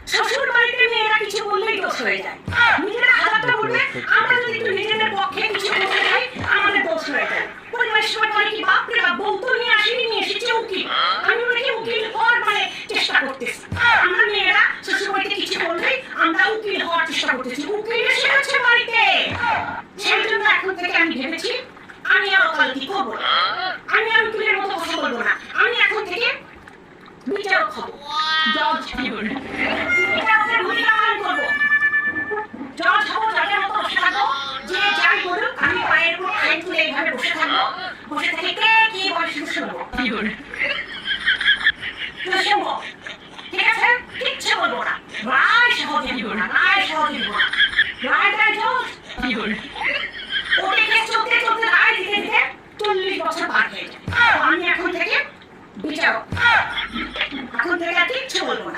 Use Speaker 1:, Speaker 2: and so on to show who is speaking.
Speaker 1: শ্বশুর বাড়িতে মেয়েরা কিছু বললেই দোষ হয়ে যায়, নিজেরা হাজারটা বলবে, আমরা যদি একটু নিজেদের পক্ষে কিছু বলতে যাই আমাদের দোষ হয়ে যায়। পরিবারের সবাই বলে কি বাপ রে বাপ, বউ তো নিয়ে আসেনি, নিয়ে এসেছে উকিল, আমি বলে কি উকিল হওয়ার মানে চেষ্টা করতেছি। আমরা মেয়েরা শ্বশুর বাড়িতে কিছু বললেই আমরা উকিল হওয়ার চেষ্টা করতেছি, উকিল এসে গেছে বাড়িতে। সেই জন্য এখন থেকে আমি ভেবেছি আমি আর ওকালতি করবো না, আমি আর উকিলের মতো কথা বলবো না, আমি এখন থেকে বিচারক হবো, জজ হবো, বিচারকের ভূমিকা পালন করবো, জজ হবো, জজের মতো বসে থাকবো, যে যাই বলুক আমি পায়ের উপর আইন তুলে এইভাবে বসে থাকবো, বসে থেকে কে কি বলে শুধু শুনবো, শুধু শুনবো, ঠিক আছে? কিচ্ছু বলবো না, রায় সহজে দিব না, রায় সহজে দিব না, রায়টাই জজ,